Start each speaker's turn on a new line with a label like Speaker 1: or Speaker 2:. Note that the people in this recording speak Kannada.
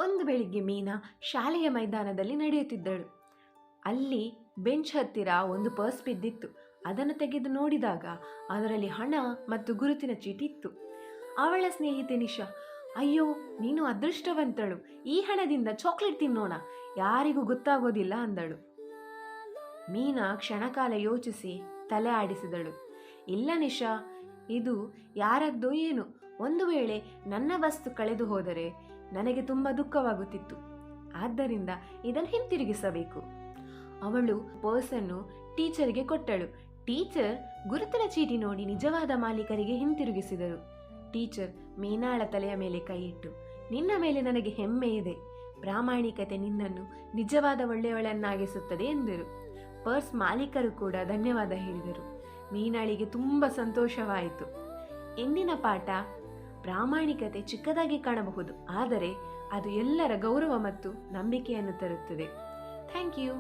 Speaker 1: ಒಂದು ಬೆಳಿಗ್ಗೆ ಮೀನಾ ಶಾಲೆಯ ಮೈದಾನದಲ್ಲಿ ನಡೆಯುತ್ತಿದ್ದಳು. ಅಲ್ಲಿ ಬೆಂಚ್ ಹತ್ತಿರ ಒಂದು ಪರ್ಸ್ ಬಿದ್ದಿತ್ತು. ಅದನ್ನು ತೆಗೆದು ನೋಡಿದಾಗ ಅದರಲ್ಲಿ ಹಣ ಮತ್ತು ಗುರುತಿನ ಚೀಟಿ ಇತ್ತು. ಅವಳ ಸ್ನೇಹಿತೆ ನಿಶಾ, ಅಯ್ಯೋ ನೀನು ಅದೃಷ್ಟವಂತಳು, ಈ ಹಣದಿಂದ ಚಾಕ್ಲೇಟ್ ತಿನ್ನೋಣ, ಯಾರಿಗೂ ಗೊತ್ತಾಗೋದಿಲ್ಲ ಅಂದಳು. ಮೀನಾ ಕ್ಷಣಕಾಲ ಯೋಚಿಸಿ ತಲೆ ಆಡಿಸಿದಳು. ಇಲ್ಲ ನಿಶಾ, ಇದು ಯಾರದ್ದೋ ಏನು. ಒಂದು ವೇಳೆ ನನ್ನ ವಸ್ತು ಕಳೆದು ಹೋದರೆ ನನಗೆ ತುಂಬ ದುಃಖವಾಗುತ್ತಿತ್ತು. ಆದ್ದರಿಂದ ಇದನ್ನು ಹಿಂತಿರುಗಿಸಬೇಕು. ಅವಳು ಪರ್ಸನ್ನು ಟೀಚರ್ಗೆ ಕೊಟ್ಟಳು. ಟೀಚರ್ ಗುರುತಿನ ಚೀಟಿ ನೋಡಿ ನಿಜವಾದ ಮಾಲೀಕರಿಗೆ ಹಿಂತಿರುಗಿಸಿದರು. ಟೀಚರ್ ಮೀನಾಳ ತಲೆಯ ಮೇಲೆ ಕೈ ಇಟ್ಟು, ನಿನ್ನ ಮೇಲೆ ನನಗೆ ಹೆಮ್ಮೆ ಇದೆ. ಪ್ರಾಮಾಣಿಕತೆ ನಿನ್ನನ್ನು ನಿಜವಾದ ಒಳ್ಳೆಯವಳನ್ನಾಗಿಸುತ್ತದೆ ಎಂದರು. ಪರ್ಸ್ ಮಾಲೀಕರು ಕೂಡ ಧನ್ಯವಾದ ಹೇಳಿದರು. ಮೀನಾಳಿಗೆ ತುಂಬ ಸಂತೋಷವಾಯಿತು. ಇಂದಿನ ಪಾಠ: ಪ್ರಾಮಾಣಿಕತೆ ಚಿಕ್ಕದಾಗಿ ಕಾಣಬಹುದು, ಆದರೆ ಅದು ಎಲ್ಲರ ಗೌರವ ಮತ್ತು ನಂಬಿಕೆಯನ್ನು ತರುತ್ತದೆ. Thank you.